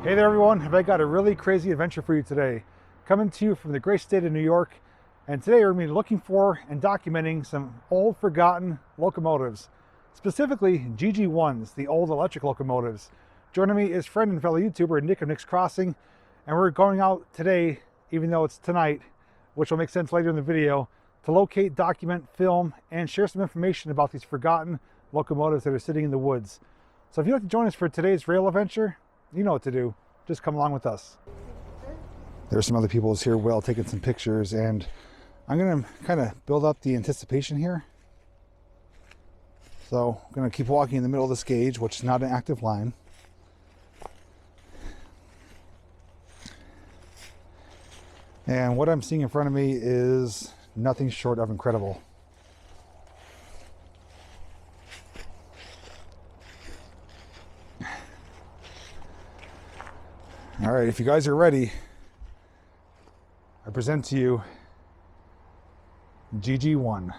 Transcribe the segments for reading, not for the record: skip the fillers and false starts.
Hey there everyone, have I got a really crazy adventure for you today. Coming to you from the great state of New York, and today we're going to be looking for and documenting some old forgotten locomotives, specifically GG1s, the old electric locomotives. Joining me is friend and fellow YouTuber Nick of Nick's Crossing, and we're going out today, even though it's tonight, which will make sense later in the video, to locate, document, film, and share some information about these forgotten locomotives that are sitting in the woods. So if you'd like to join us for today's rail adventure, you know what to do. Just come along with us. There's some other people here well taking some pictures, and I'm going to kind of build up the anticipation here. So I'm going to keep walking in the middle of this gauge, which is not an active line. And what I'm seeing in front of me is nothing short of incredible. All right, if you guys are ready, I present to you GG1.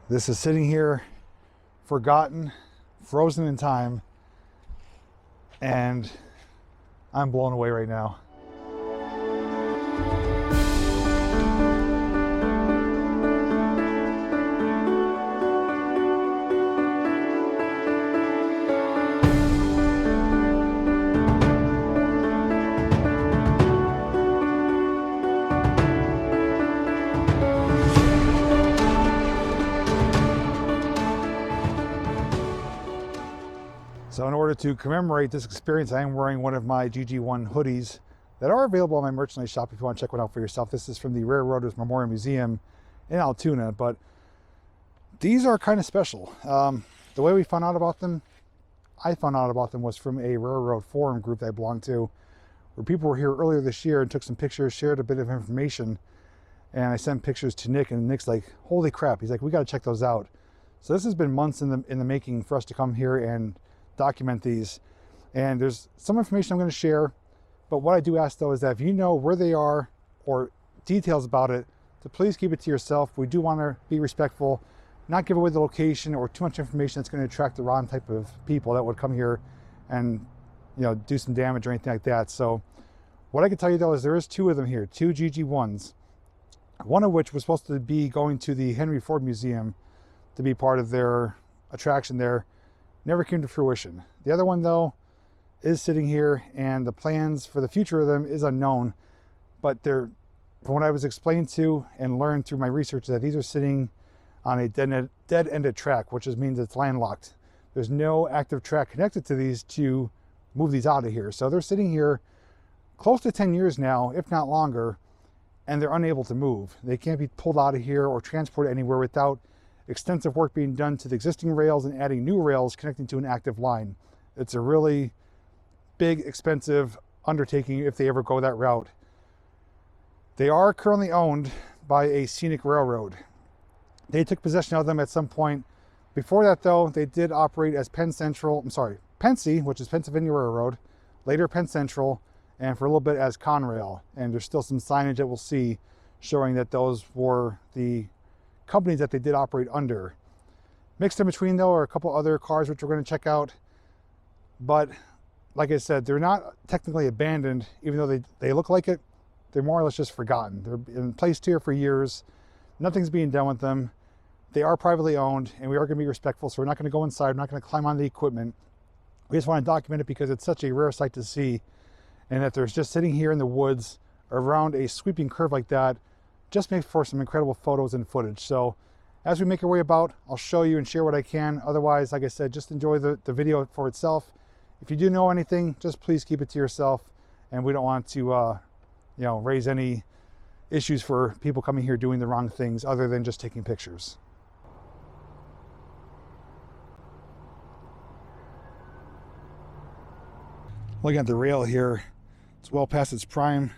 This is sitting here, forgotten, frozen in time, and I'm blown away right now. So in order to commemorate this experience, I am wearing one of my GG1 hoodies that are available on my merchandise shop if you want to check one out for yourself. This is from the Railroaders Memorial Museum in Altoona, but these are kind of special. The way we found out about them, I found out about them was from a railroad forum group that I belong to, where people were here earlier this year and took some pictures, shared a bit of information, and I sent pictures to Nick, and Nick's like, holy crap. He's like, we got to check those out. So this has been months in the making for us to come here and document these, and there's some information I'm going to share, but what I do ask though is that if you know where they are or details about it, to please keep it to yourself. We do want to be respectful, not give away the location or too much information that's going to attract the wrong type of people that would come here and, you know, do some damage or anything like that. So what I can tell you though is there is two of them here, two GG1s, one of which was supposed to be going to the Henry Ford Museum to be part of their attraction there. Never came to fruition. The other one though is sitting here, and the plans for the future of them is unknown, but they're, from what I was explained to and learned through my research, that these are sitting on a dead-ended track, which just means it's landlocked. There's no active track connected to these to move these out of here. So they're sitting here close to 10 years now, if not longer, and they're unable to move. They can't be pulled out of here or transported anywhere without extensive work being done to the existing rails and adding new rails connecting to an active line. It's a really big, expensive undertaking if they ever go that route. They are currently owned by a scenic railroad. They took possession of them at some point. Before that though, they did operate as Pennsy, which is Pennsylvania Railroad, later Penn Central, and for a little bit as Conrail. And there's still some signage that we'll see showing that those were the companies that they did operate under. Mixed in between though are a couple other cars which we're going to check out, but like I said, they're not technically abandoned, even though they look like it. They're more or less just forgotten. They're been placed here for years. Nothing's being done with them. They are privately owned, and we are going to be respectful, so we're not going to go inside. We're not going to climb on the equipment. We just want to document it because it's such a rare sight to see, and that there's just sitting here in the woods around a sweeping curve like that just makes for some incredible photos and footage. So as we make our way about, I'll show you and share what I can. Otherwise, like I said, just enjoy the video for itself. If you do know anything, just please keep it to yourself, and we don't want to you know, raise any issues for people coming here doing the wrong things other than just taking pictures. Looking at the rail here, it's well past its prime.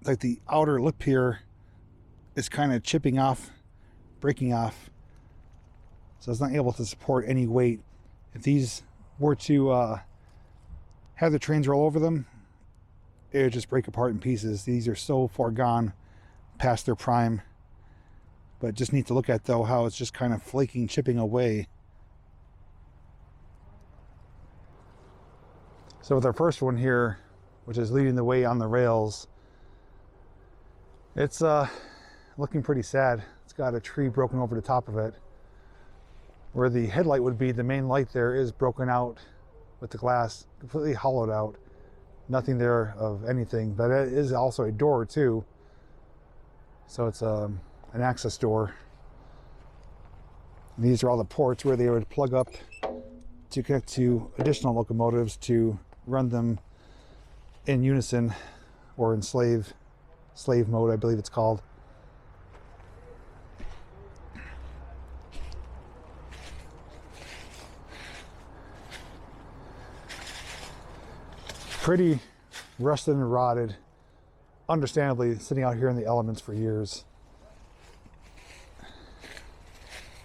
Like the outer lip here is kind of chipping off, breaking off, so it's not able to support any weight. If these were to have the trains roll over them, it would just break apart in pieces. These are so far gone past their prime, but just need to look at though how it's just kind of flaking, chipping away. So with our first one here, which is leading the way on the rails, it's looking pretty sad. It's got a tree broken over the top of it. Where the headlight would be, the main light there is broken out with the glass completely hollowed out. Nothing there of anything, but it is also a door too. So it's an access door. And these are all the ports where they would plug up to connect to additional locomotives to run them in unison or in slave mode, I believe it's called. Pretty rusted and rotted, understandably, sitting out here in the elements for years.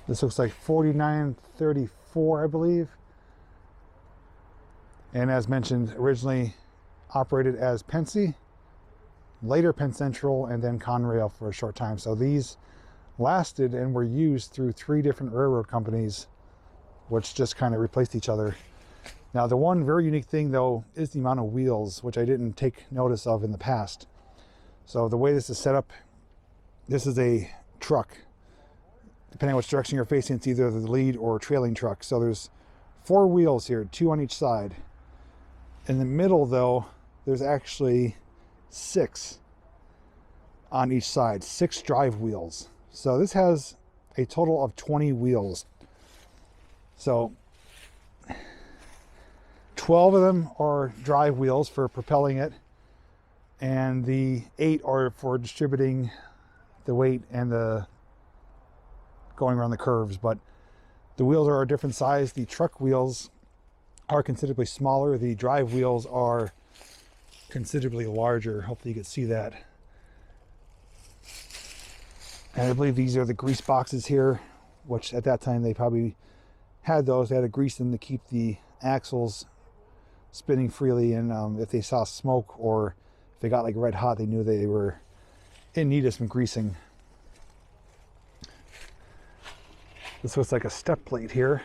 This looks like 4934, I believe. And as mentioned, originally operated as Pennsy, later Penn Central, and then Conrail for a short time. So these lasted and were used through 3 different railroad companies, which just kind of replaced each other. Now, the one very unique thing, though, is the amount of wheels, which I didn't take notice of in the past. So the way this is set up, this is a truck. Depending on which direction you're facing, it's either the lead or trailing truck. So there's 4 wheels here, 2 on each side. In the middle, though, there's actually 6 on each side, 6 drive wheels. So this has a total of 20 wheels. So 12 of them are drive wheels for propelling it, and the 8 are for distributing the weight and the going around the curves. But the wheels are a different size. The truck wheels are considerably smaller. The drive wheels are considerably larger. Hopefully you can see that. And I believe these are the grease boxes here, which at that time they probably had those. They had to grease them to keep the axles spinning freely, and if they saw smoke or if they got like red hot, they knew they were in need of some greasing. This looks like a step plate here.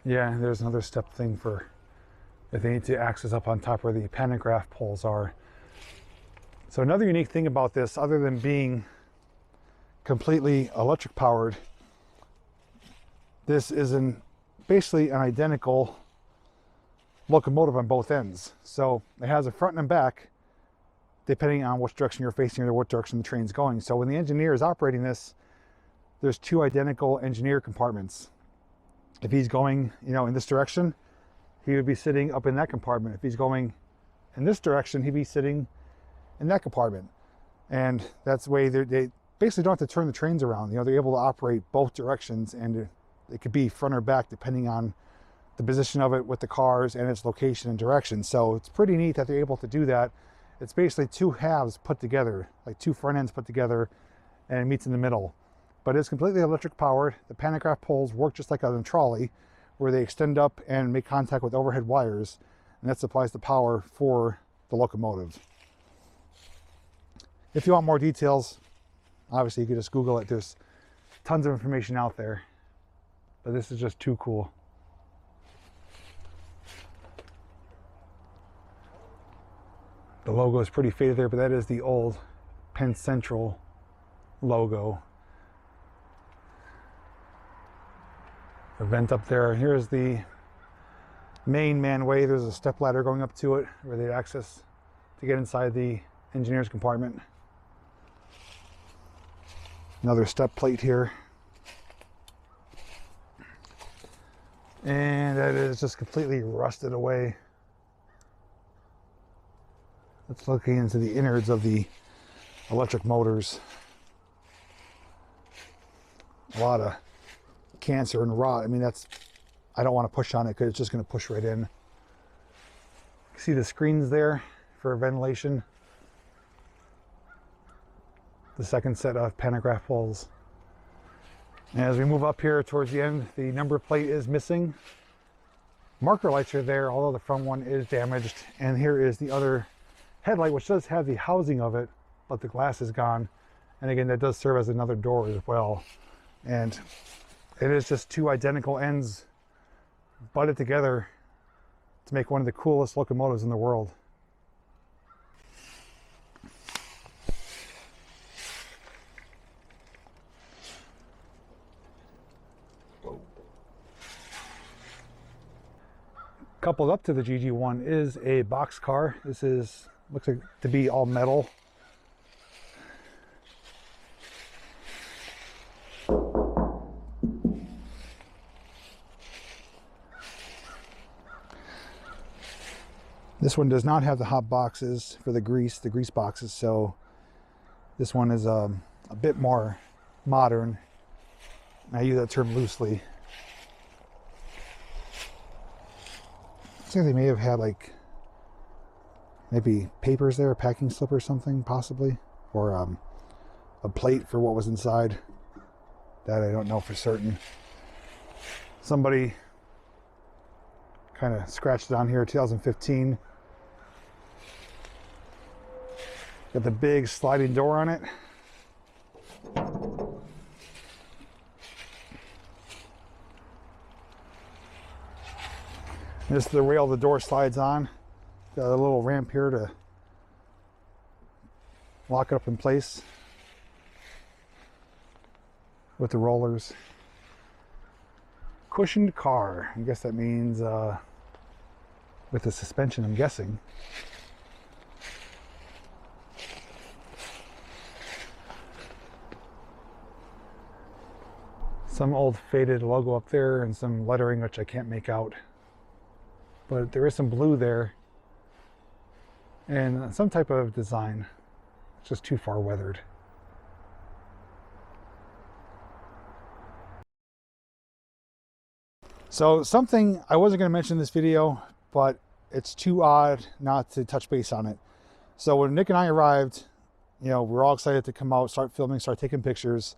Yeah, there's another step thing for if they need to access up on top where the pantograph poles are. So another unique thing about this, other than being completely electric powered, this is basically an identical locomotive on both ends. So it has a front and back depending on which direction you're facing or what direction the train's going. So when the engineer is operating this, there's 2 identical engineer compartments. If he's going, in this direction, he would be sitting up in that compartment. If he's going in this direction, he'd be sitting in that compartment. And that's the way they basically don't have to turn the trains around. They're able to operate both directions, and it could be front or back depending on the position of it with the cars and its location and direction. So it's pretty neat that they're able to do that. It's basically 2 halves put together, like 2 front ends put together, and it meets in the middle. But it's completely electric powered. The pantograph poles work just like on a trolley, where they extend up and make contact with overhead wires, and that supplies the power for the locomotive. If you want more details, obviously you can just Google it. There's tons of information out there, but this is just too cool. The logo is pretty faded there, but that is the old Penn Central logo. The vent up there. Here's the main manway. There's a step ladder going up to it where they access to get inside the engineer's compartment. Another step plate here. And that is just completely rusted away. It's looking into the innards of the electric motors. A lot of cancer and rot. I mean, I don't want to push on it because it's just going to push right in. See the screens there for ventilation. The second set of pantograph poles. And as we move up here towards the end, the number plate is missing. Marker lights are there, although the front one is damaged. And here is the other headlight, which does have the housing of it, but the glass is gone. And again, that does serve as another door as well. And it is just 2 identical ends butted together to make one of the coolest locomotives in the world. Coupled up to the GG1 is a box car. This looks like to be all metal. This one does not have the hot boxes for the grease boxes, so this one is a bit more modern. I use that term loosely. I think they may have had like maybe papers there, a packing slip or something, possibly, or a plate for what was inside. That I don't know for certain. Somebody kind of scratched it on here, 2015. Got the big sliding door on it. This is the rail the door slides on. Got a little ramp here to lock it up in place with the rollers. Cushioned car. I guess that means with the suspension, I'm guessing. Some old faded logo up there and some lettering which I can't make out. But there is some blue there and some type of design. It's just too far weathered. So something I wasn't going to mention in this video, but it's too odd not to touch base on it. So when Nick and I arrived, you know, we're all excited to come out, start filming, start taking pictures.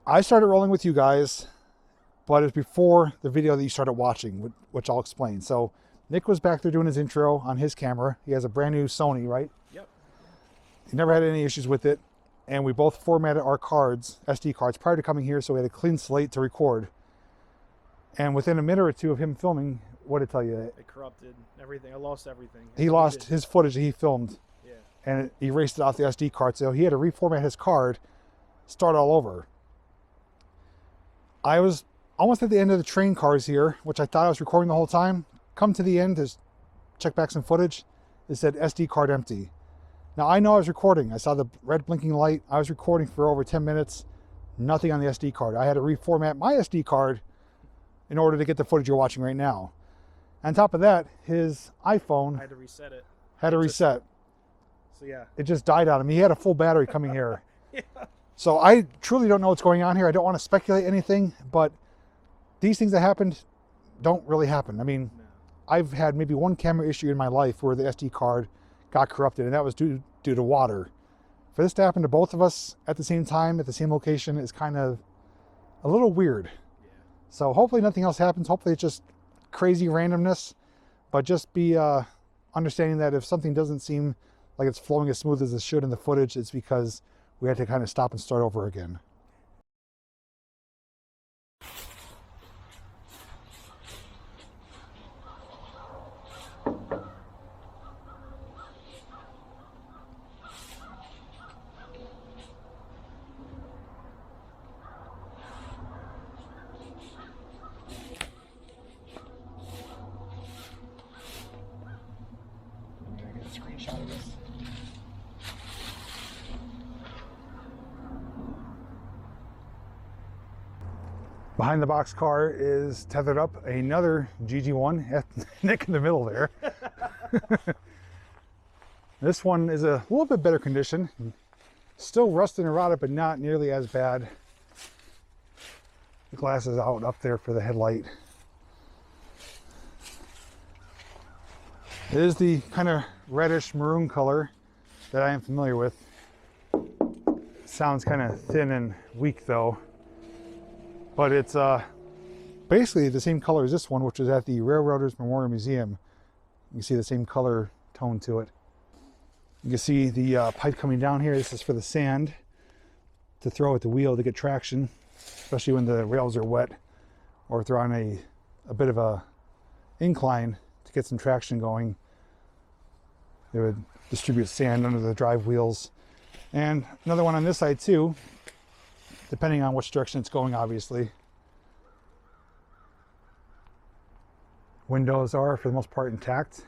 I started rolling with you guys, but it's before the video that you started watching, which I'll explain. So Nick was back there doing his intro on his camera. He has a brand new Sony, right? Yep. He never had any issues with it. And we both formatted our cards, SD cards, prior to coming here, so we had a clean slate to record. And within a minute or two of him filming, what did it tell you? It corrupted everything. I lost everything. He lost his footage that he filmed. Yeah. And it erased it off the SD card. So he had to reformat his card, start all over. I was almost at the end of the train cars here, which I thought I was recording the whole time. Come to the end to check back some footage. It said SD card empty. Now I know I was recording. I saw the red blinking light. I was recording for over 10 minutes. Nothing on the SD card. I had to reformat my SD card in order to get the footage you're watching right now. On top of that, his iPhone I had to reset it. Had to reset. So yeah. It just died on him. He had a full battery coming here. Yeah. So I truly don't know what's going on here. I don't want to speculate anything, but these things that happened don't really happen. I mean, no. I've had maybe one camera issue in my life where the SD card got corrupted, and that was due to water. For this to happen to both of us at the same time, at the same location, is kind of a little weird. Yeah. So hopefully nothing else happens. Hopefully it's just crazy randomness, but just be understanding that if something doesn't seem like it's flowing as smooth as it should in the footage, it's because we had to kind of stop and start over again. I'm gonna get a screenshot of this. Behind the box car is tethered up another GG1, Nick in the middle there. This one is a little bit better condition. Still rusted and rotted, but not nearly as bad. The glass is out up there for the headlight. It is the kind of reddish maroon color that I am familiar with. It sounds kind of thin and weak though. But it's basically the same color as this one, which is at the Railroaders Memorial Museum. You can see the same color tone to it. You can see the pipe coming down here. This is for the sand to throw at the wheel to get traction, especially when the rails are wet or if they're on a bit of a incline to get some traction going. They would distribute sand under the drive wheels. And another one on this side too, depending on which direction it's going, obviously. Windows are, for the most part, intact.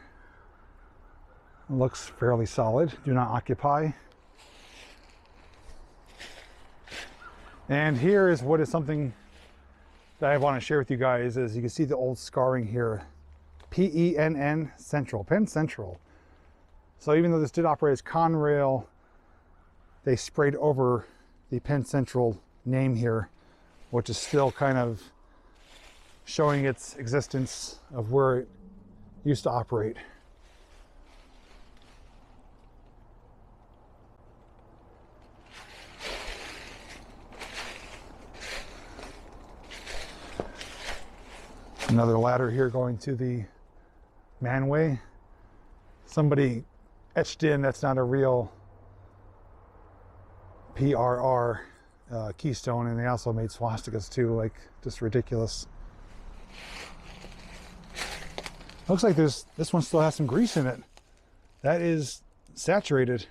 It looks fairly solid. Do not occupy. And here is what is something that I want to share with you guys. Is you can see the old scarring here. PENN Central, Penn Central. So even though this did operate as Conrail, they sprayed over the Penn Central name here, which is still kind of showing its existence of where it used to operate. Another ladder here going to the manway. Somebody etched in that's not a real PRR keystone, and they also made swastikas too, like just ridiculous. Looks like this one still has some grease in it. That is saturated.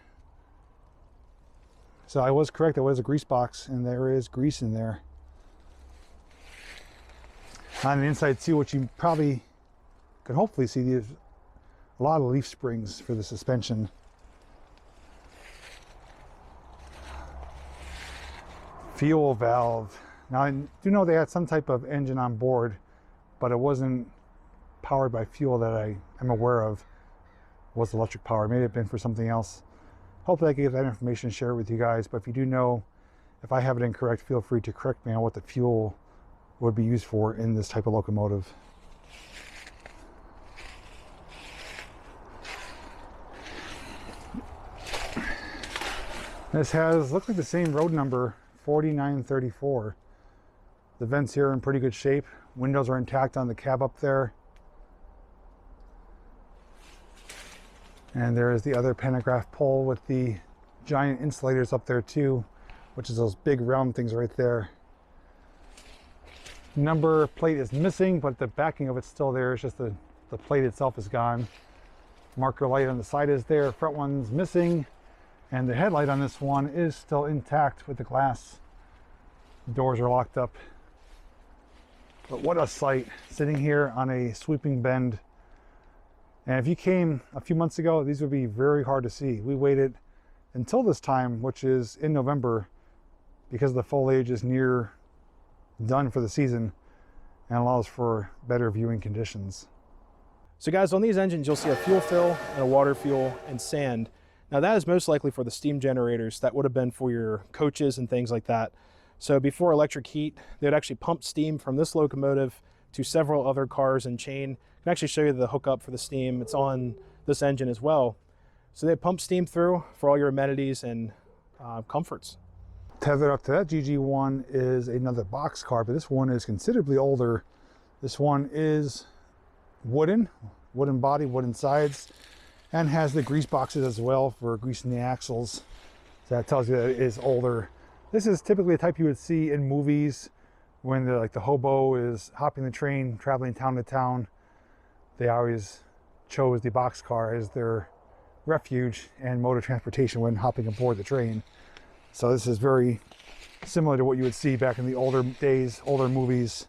So I was correct, it was a grease box, and there is grease in there. On the inside too, what you probably could hopefully see, is a lot of leaf springs for the suspension. Fuel valve. Now I do know they had some type of engine on board, but it wasn't powered by fuel that I'm aware of was electric power. Maybe it been for something else. Hopefully I can get that information and share it with you guys. But if you do know, if I have it incorrect, feel free to correct me on what the fuel would be used for in this type of locomotive. This looks like the same road number, 4934. The vents here are in pretty good shape. Windows are intact on the cab up there. And there is the other pantograph pole with the giant insulators up there too, which is those big round things right there. Number plate is missing, but the backing of it's still there. It's just the plate itself is gone. Marker light on the side is there. Front one's missing. And the headlight on this one is still intact with the glass. The doors are locked up. But what a sight, sitting here on a sweeping bend. And if you came a few months ago, these would be very hard to see. We waited until this time, which is in November, because the foliage is near done for the season and allows for better viewing conditions. So guys, on these engines, you'll see a fuel fill and a water fuel and sand. Now that is most likely for the steam generators. That would have been for your coaches and things like that. So before electric heat, they would actually pump steam from this locomotive to several other cars and chain. I can actually show you the hookup for the steam. It's on this engine as well. So they pump steam through for all your amenities and comforts. Tethered up to that GG1 is another box car, but this one is considerably older. This one is wooden body, wooden sides, and has the grease boxes as well for greasing the axles. So that tells you that it is older. This is typically a type you would see in movies when the hobo is hopping the train, traveling town to town. They always chose the box car as their refuge and mode of transportation when hopping aboard the train. So this is very similar to what you would see back in the older days, older movies,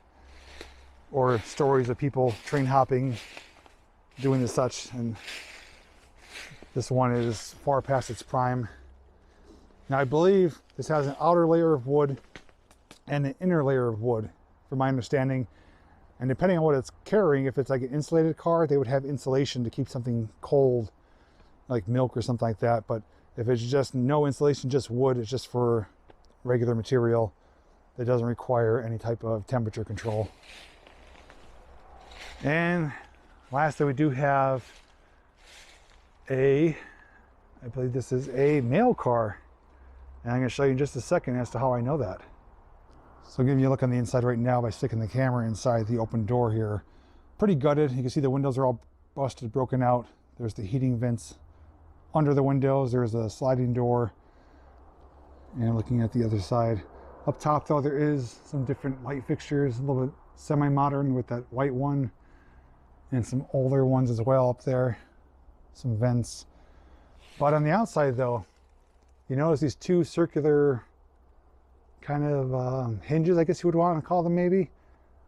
or stories of people train hopping, doing the such. And this one is far past its prime. Now I believe this has an outer layer of wood and an inner layer of wood, from my understanding. And depending on what it's carrying, if it's like an insulated car, they would have insulation to keep something cold, like milk or something like that. But if it's just no insulation, just wood, it's just for regular material that doesn't require any type of temperature control. And lastly, we do have I believe this is a mail car. And I'm going to show you in just a second as to how I know that. So I'll give you a look on the inside right now by sticking the camera inside the open door here. Pretty gutted. You can see the windows are all busted, broken out. There's the heating vents under the windows. There's a sliding door. And looking at the other side. Up top though, there is some different light fixtures, a little bit semi-modern with that white one. and some older ones as well up there, some vents. But on the outside though, you notice these two circular kind of hinges, I guess you would want to call them maybe.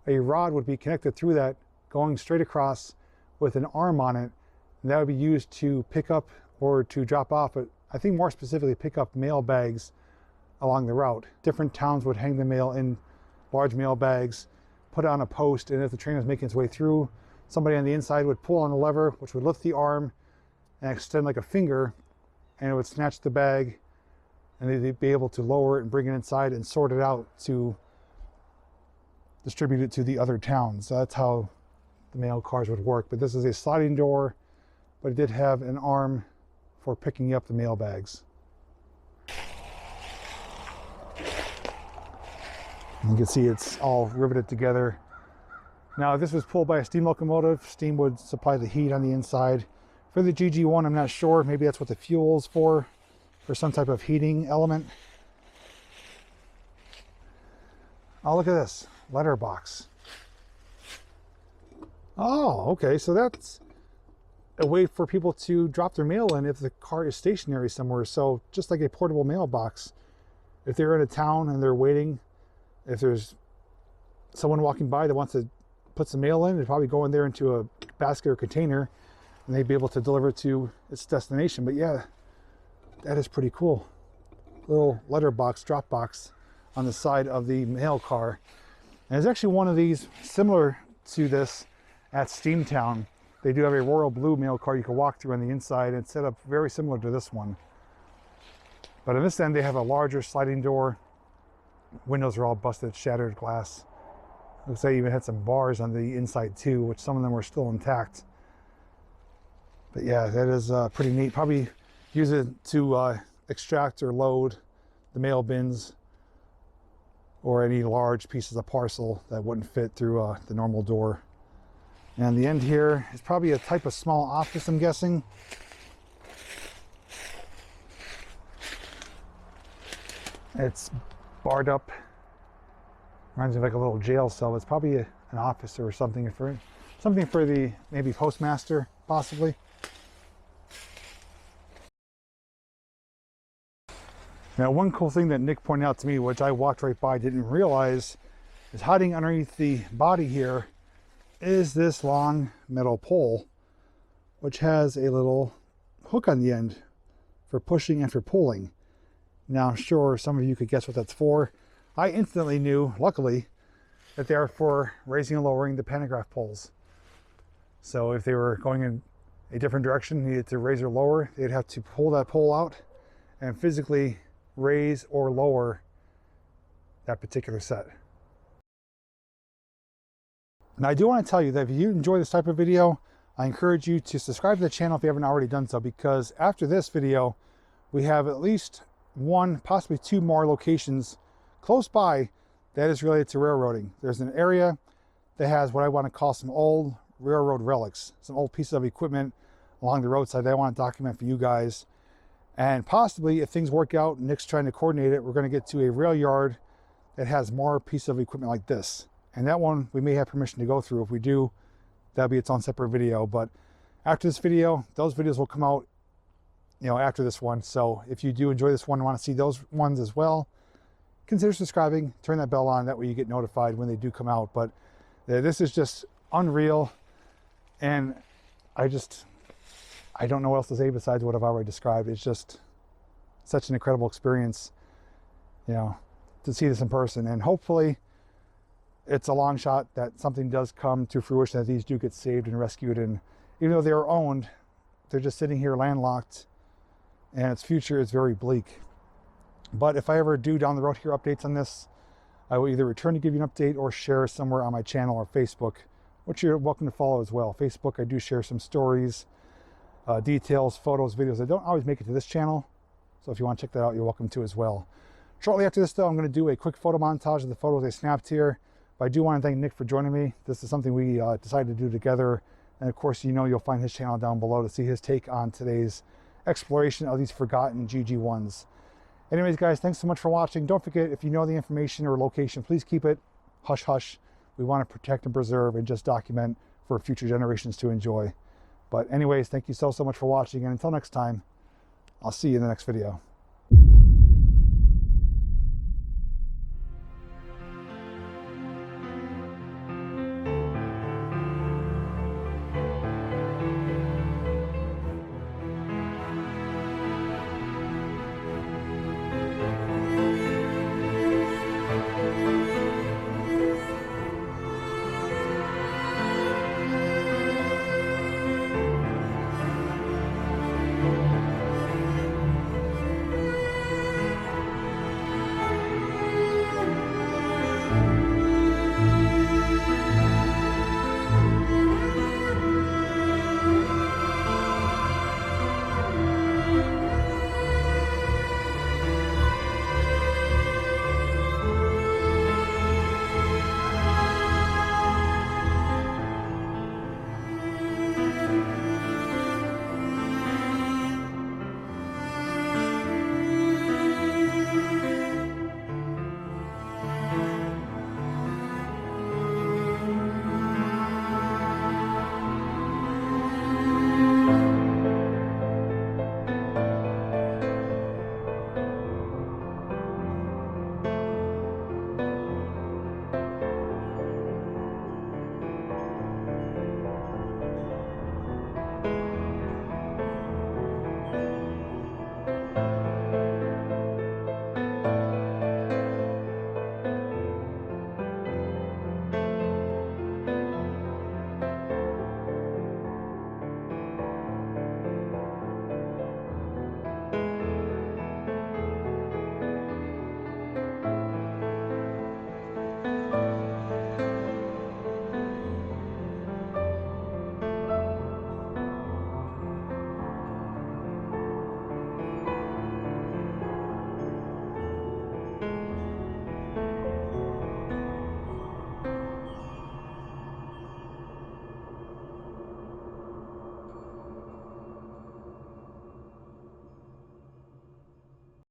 A rod would be connected through that, going straight across with an arm on it, and that would be used to pick up or to drop off, but I think more specifically pick up mail bags along the route. Different towns would hang the mail in large mail bags, put it on a post, and if the train was making its way through, somebody on the inside would pull on the lever, which would lift the arm and extend like a finger, and it would snatch the bag, and they'd be able to lower it and bring it inside and sort it out to distribute it to the other towns. So that's how the mail cars would work. But this is a sliding door, but it did have an arm for picking up the mail bags. And you can see it's all riveted together. Now, if this was pulled by a steam locomotive, steam would supply the heat on the inside. For the GG1, I'm not sure. Maybe that's what the fuel is for some type of heating element. Oh, look at this letterbox. Oh, okay, so that's a way for people to drop their mail in if the car is stationary somewhere. So just like a portable mailbox, if they're in a town and they're waiting, if there's someone walking by that wants to put some mail in, they'd probably go in there into a basket or container, and they'd be able to deliver it to its destination. But yeah, that is pretty cool. Little letterbox, drop box on the side of the mail car. And there's actually one of these similar to this at Steamtown. They do have a royal blue mail car you can walk through on the inside, and it's set up very similar to this one. But on this end, they have a larger sliding door. Windows are all busted, shattered glass. Looks like they even had some bars on the inside too, which some of them were still intact. But yeah, that is pretty neat. Probably use it to extract or load the mail bins or any large pieces of parcel that wouldn't fit through the normal door. And the end here is probably a type of small office, I'm guessing. It's barred up. Reminds me of like a little jail cell. It's probably an office or something for the maybe postmaster, possibly. Now, one cool thing that Nick pointed out to me, which I walked right by, didn't realize, is hiding underneath the body here is this long metal pole, which has a little hook on the end for pushing and for pulling. Now, I'm sure some of you could guess what that's for. I instantly knew, luckily, that they are for raising and lowering the pantograph poles. So if they were going in a different direction, needed to raise or lower, they'd have to pull that pole out and physically raise or lower that particular set. Now, I do want to tell you that if you enjoy this type of video, I encourage you to subscribe to the channel if you haven't already done so, because after this video, we have at least one, possibly two more locations close by that is related to railroading. There's an area that has what I want to call some old railroad relics, some old pieces of equipment along the roadside that I want to document for you guys. And possibly, if things work out, Nick's trying to coordinate it, we're going to get to a rail yard that has more pieces of equipment like this. And that one we may have permission to go through. If we do, that'll be its own separate video. But after this video, those videos will come out, you know, after this one. So if you do enjoy this one and want to see those ones as well, consider subscribing, turn that bell on, that way you get notified when they do come out. But this is just unreal, and I don't know what else to say besides what I've already described. It's just such an incredible experience, you know, to see this in person. And hopefully it's a long shot that something does come to fruition, that these do get saved and rescued. And even though they are owned, they're just sitting here landlocked, and its future is very bleak. But if I ever do down the road hear updates on this, I will either return to give you an update or share somewhere on my channel or Facebook, which you're welcome to follow as well. Facebook, I do share some stories, details, photos, videos that don't always make it to this channel. So if you want to check that out, you're welcome to as well. Shortly after this though, I'm going to do a quick photo montage of the photos I snapped here. But I do want to thank Nick for joining me. This is something we decided to do together. And of course, you know, you'll find his channel down below to see his take on today's exploration of these forgotten GG1s. Anyways, guys, thanks so much for watching. Don't forget, if you know the information or location, please keep it hush hush. We want to protect and preserve and just document for future generations to enjoy. But anyways, thank you so much for watching, and until next time, I'll see you in the next video.